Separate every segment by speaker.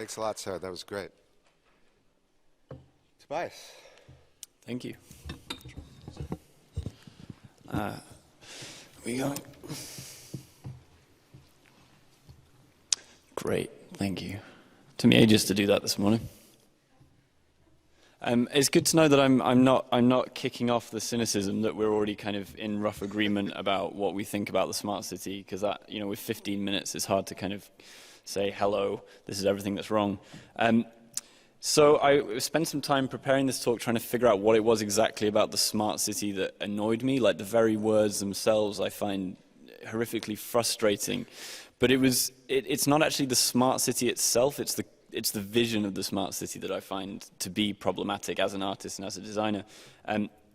Speaker 1: Thanks a lot, Sarah. That was great. Tobias.
Speaker 2: Thank you. We go. Great, thank you. Took me ages to do that this morning. It's good to know that I'm not kicking off the cynicism that we're already kind of in rough agreement about what we think about the smart city, because that, you know, with 15 minutes, it's hard to kind of say, hello, this is everything that's wrong. So I spent some time preparing this talk trying to figure out what it was exactly about the smart city that annoyed me. Like the very words themselves I find horrifically frustrating. But it's not actually the smart city itself, it's the vision of the smart city that I find to be problematic as an artist and as a designer.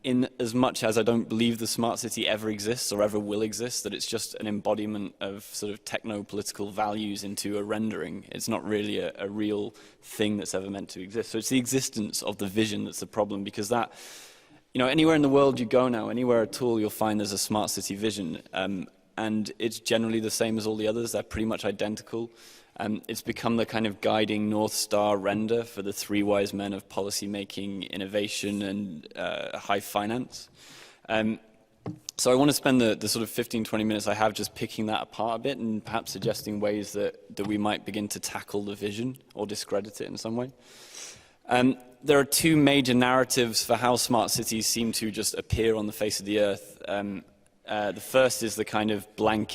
Speaker 2: In as much as I don't believe the smart city ever exists or ever will exist, that it's just an embodiment of sort of techno-political values into a rendering. It's not really a real thing that's ever meant to exist. So it's the existence of the vision that's the problem, because that, you know, anywhere in the world you go now, anywhere at all, you'll find there's a smart city vision. And it's generally the same as all the others. They're pretty much identical. It's become the kind of guiding North Star render for the three wise men of policymaking, innovation, and high finance. So I want to spend the sort of 15, 20 minutes I have just picking that apart a bit and perhaps suggesting ways that we might begin to tackle the vision or discredit it in some way. There are two major narratives for how smart cities seem to just appear on the face of the earth. The first is the kind of blank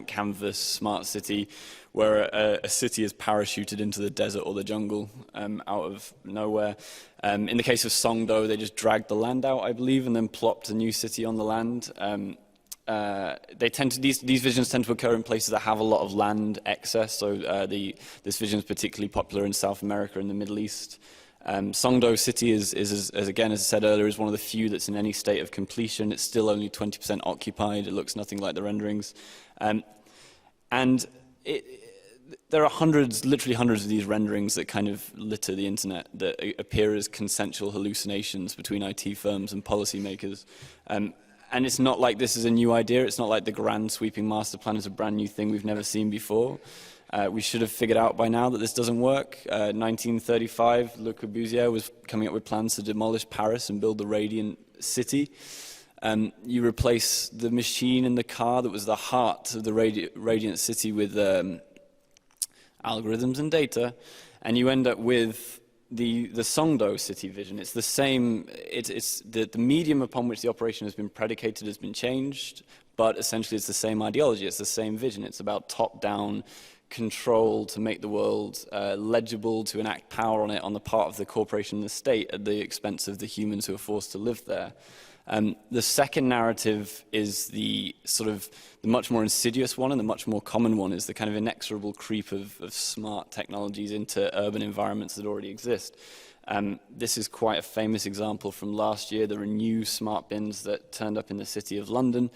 Speaker 2: canvas smart city, where a city is parachuted into the desert or the jungle out of nowhere. In the case of Songdo, they just dragged the land out, I believe, and then plopped a new city on the land. These visions tend to occur in places that have a lot of land excess, so this vision is particularly popular in South America and the Middle East. Songdo City is again, as I said earlier, is one of the few that's in any state of completion. It's still only 20% occupied. It looks nothing like the renderings. There are hundreds, literally hundreds of these renderings that kind of litter the internet, that appear as consensual hallucinations between IT firms and policymakers. And it's not like this is a new idea. It's not like the grand sweeping master plan is a brand new thing we've never seen before. We should have figured out by now that this doesn't work. 1935, Le Corbusier was coming up with plans to demolish Paris and build the Radiant City. You replace the machine in the car that was the heart of the Radiant City with algorithms and data, and you end up with the Songdo city vision. It's the same, it's the medium upon which the operation has been predicated has been changed, but essentially it's the same ideology, it's the same vision. It's about top-down control to make the world legible, to enact power on it on the part of the corporation and the state at the expense of the humans who are forced to live there. The second narrative is the sort of the much more insidious one, and the much more common one is the kind of inexorable creep of smart technologies into urban environments that already exist. This is quite a famous example from last year. There were new smart bins that turned up in the city of London,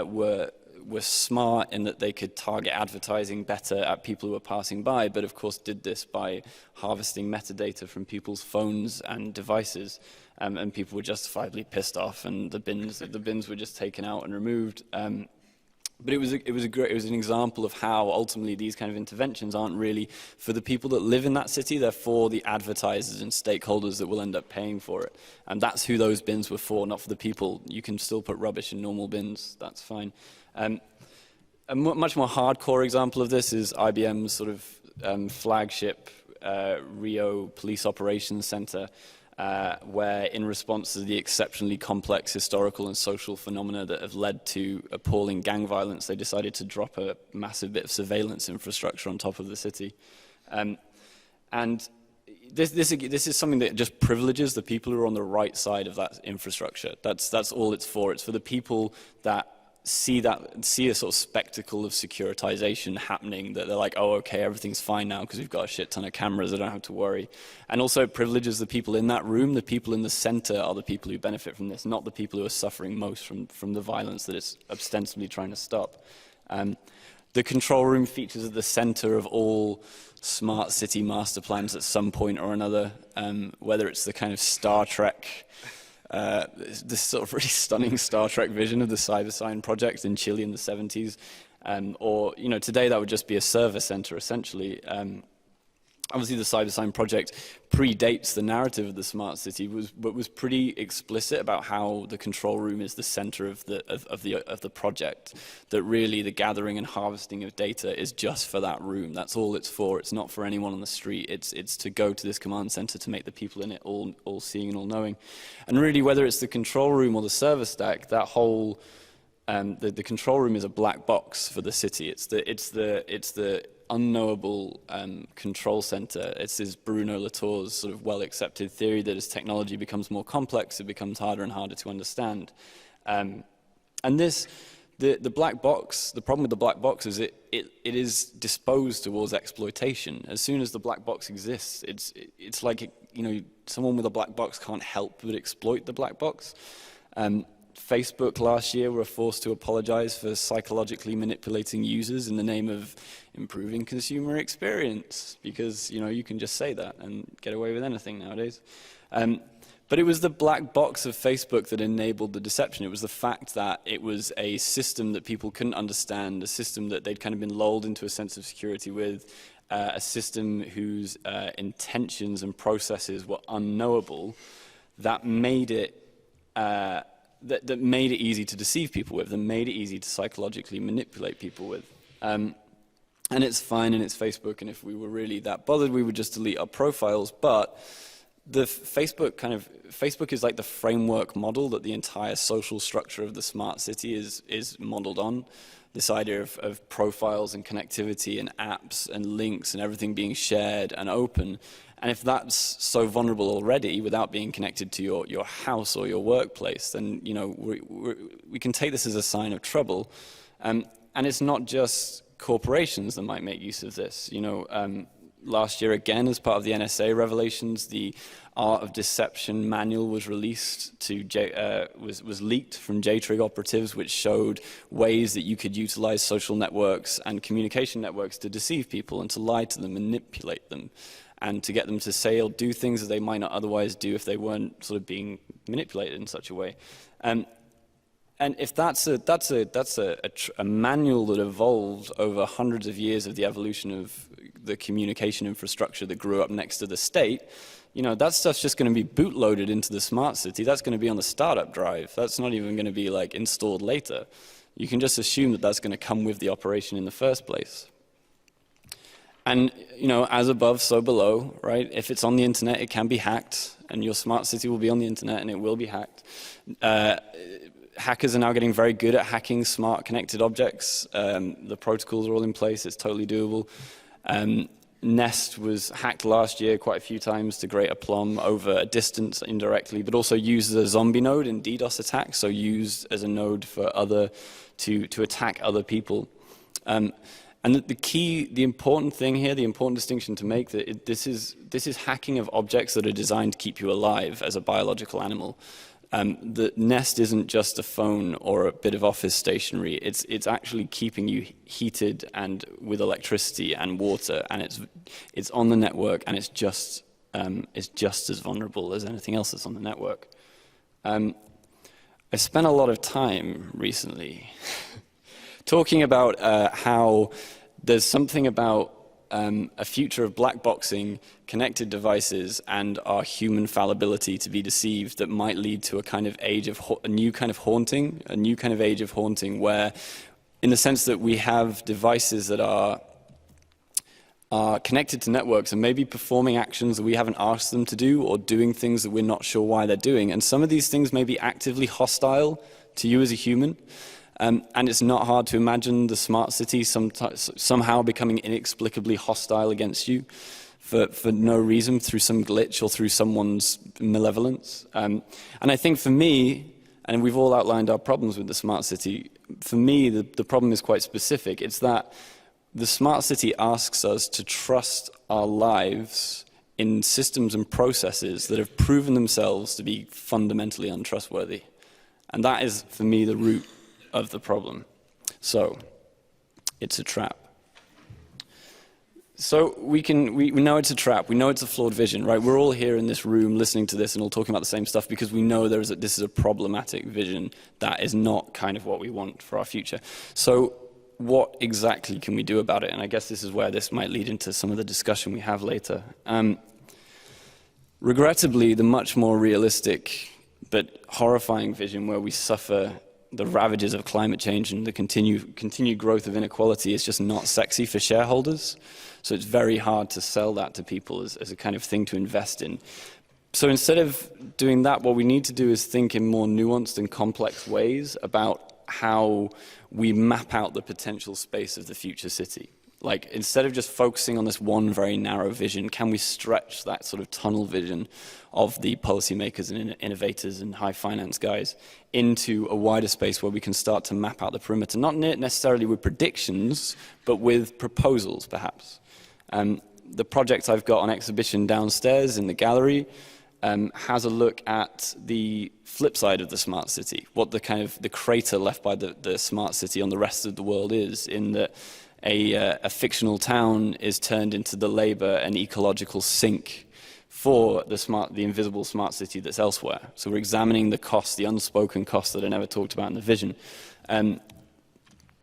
Speaker 2: were smart in that they could target advertising better at people who were passing by, but of course did this by harvesting metadata from people's phones and devices, and people were justifiably pissed off, and the bins were just taken out and removed. But it was an example of how ultimately these kind of interventions aren't really for the people that live in that city. They're for the advertisers and stakeholders that will end up paying for it, and that's who those bins were for, not for the people. You can still put rubbish in normal bins, that's fine. A much more hardcore example of this is IBM's sort of flagship Rio Police Operations Center, where in response to the exceptionally complex historical and social phenomena that have led to appalling gang violence, they decided to drop a massive bit of surveillance infrastructure on top of the city. And this is something that just privileges the people who are on the right side of that infrastructure. That's all it's for. It's for the people that see a sort of spectacle of securitization happening, that they're like, oh, okay, everything's fine now because we've got a shit ton of cameras, I don't have to worry. And also it privileges the people in that room. The people in the center are the people who benefit from this, not the people who are suffering most from the violence that it's ostensibly trying to stop. The control room features at the center of all smart city master plans at some point or another, whether it's the kind of Star Trek, this sort of really stunning Star Trek vision of the CYBERSYN project in Chile in the 70s, or, you know, today that would just be a server center essentially. Obviously, the CYBERSYN project predates the narrative of the smart city, but was pretty explicit about how the control room is the center of the project. That really the gathering and harvesting of data is just for that room. That's all it's for. It's not for anyone on the street. It's to go to this command center to make the people in it all seeing and all knowing. And really, whether it's the control room or the server stack, that whole the control room is a black box for the city. It's the unknowable control center. It's this Bruno Latour's sort of well-accepted theory that as technology becomes more complex, it becomes harder and harder to understand. And the black box, the problem with the black box is it is disposed towards exploitation. As soon as the black box exists, it's like, someone with a black box can't help but exploit the black box. Facebook last year were forced to apologize for psychologically manipulating users in the name of improving consumer experience, because you can just say that and get away with anything nowadays. But it was the black box of Facebook that enabled the deception. It was the fact that it was a system that people couldn't understand, a system that they'd kind of been lulled into a sense of security with, a system whose intentions and processes were unknowable, that made it that made it easy to deceive people with, that made it easy to psychologically manipulate people with. And it's fine and it's Facebook, and if we were really that bothered, we would just delete our profiles. But the Facebook is like the framework model that the entire social structure of the smart city is modeled on. This idea of profiles and connectivity and apps and links and everything being shared and open. And if that's so vulnerable already without being connected to your house or your workplace, then we can take this as a sign of trouble. And it's not just corporations that might make use of this. Last year, again, as part of the NSA revelations, the Art of Deception manual was released was leaked from JTRIG operatives, which showed ways that you could utilize social networks and communication networks to deceive people and to lie to them, manipulate them, and to get them to say or do things that they might not otherwise do if they weren't sort of being manipulated in such a way. And if that's a manual that evolved over hundreds of years of the evolution of the communication infrastructure that grew up next to the state, that stuff's just going to be bootloaded into the smart city. That's going to be on the startup drive. That's not even going to be like installed later. You can just assume that that's going to come with the operation in the first place. And, as above, so below, right? If it's on the internet, it can be hacked, and your smart city will be on the internet, and it will be hacked. Hackers are now getting very good at hacking smart connected objects. The protocols are all in place. It's totally doable. Nest was hacked last year quite a few times to great aplomb over a distance indirectly, but also used as a zombie node in DDoS attacks, so used as a node for to attack other people. And the important thing here, the important distinction to make, that this is hacking of objects that are designed to keep you alive as a biological animal. The Nest isn't just a phone or a bit of office stationery. It's actually keeping you heated and with electricity and water, and it's on the network, and it's just as vulnerable as anything else that's on the network. I spent a lot of time recently talking about how there's something about a future of black boxing, connected devices, and our human fallibility to be deceived that might lead to a new kind of age of haunting, where, in the sense that we have devices that are connected to networks and maybe performing actions that we haven't asked them to do, or doing things that we're not sure why they're doing. And some of these things may be actively hostile to you as a human. And it's not hard to imagine the smart city somehow becoming inexplicably hostile against you for no reason, through some glitch or through someone's malevolence. And I think for me, and we've all outlined our problems with the smart city, for me the problem is quite specific. It's that the smart city asks us to trust our lives in systems and processes that have proven themselves to be fundamentally untrustworthy. And that is, for me, the root of the problem. So it's a trap. So we know it's a trap. We know it's a flawed vision, right? We're all here in this room listening to this and all talking about the same stuff because we know this is a problematic vision that is not kind of what we want for our future. So what exactly can we do about it? And I guess this is where this might lead into some of the discussion we have later. Regrettably, the much more realistic but horrifying vision where we suffer the ravages of climate change and the continued growth of inequality is just not sexy for shareholders. So it's very hard to sell that to people as a kind of thing to invest in. So instead of doing that, what we need to do is think in more nuanced and complex ways about how we map out the potential space of the future city. Like, instead of just focusing on this one very narrow vision, can we stretch that sort of tunnel vision of the policymakers and innovators and high finance guys into a wider space where we can start to map out the perimeter, not necessarily with predictions, but with proposals, perhaps. The project I've got on exhibition downstairs in the gallery has a look at the flip side of the smart city, what the kind of the crater left by the smart city on the rest of the world is, in that a fictional town is turned into the labor and ecological sink for the invisible smart city that's elsewhere. So we're examining the costs, the unspoken costs that are never talked about in the vision.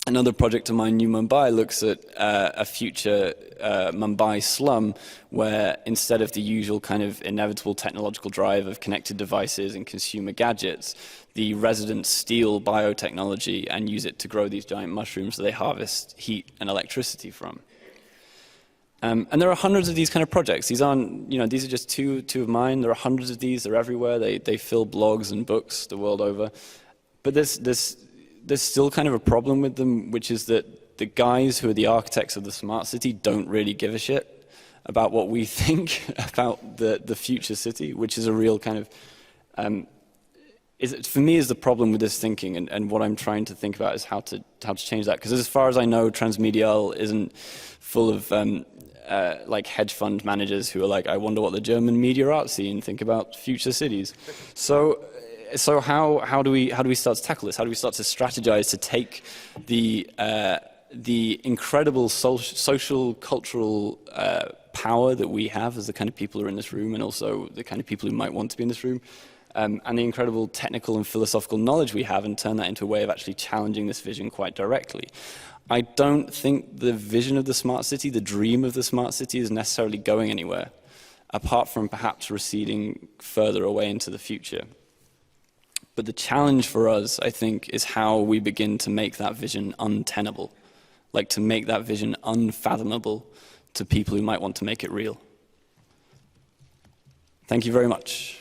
Speaker 2: Another project of mine, New Mumbai, looks at a future Mumbai slum where instead of the usual kind of inevitable technological drive of connected devices and consumer gadgets, the residents steal biotechnology and use it to grow these giant mushrooms that they harvest heat and electricity from. And there are hundreds of these kind of projects. These aren't, these are just two of mine. There are hundreds of these. They're everywhere. They fill blogs and books the world over. But there's still kind of a problem with them, which is that the guys who are the architects of the smart city don't really give a shit about what we think about the future city, which is a real kind of, for me, is the problem with this thinking, and what I'm trying to think about is how to change that. Because as far as I know, transmediale isn't full of like hedge fund managers who are like, I wonder what the German media art scene think about future cities. So how do we start to tackle this? How do we start to strategize to take the incredible social, cultural power that we have as the kind of people who are in this room, and also the kind of people who might want to be in this room, and the incredible technical and philosophical knowledge we have, and turn that into a way of actually challenging this vision quite directly? I don't think the vision of the smart city, the dream of the smart city, is necessarily going anywhere, apart from perhaps receding further away into the future. But the challenge for us, I think, is how we begin to make that vision untenable, like to make that vision unfathomable to people who might want to make it real. Thank you very much.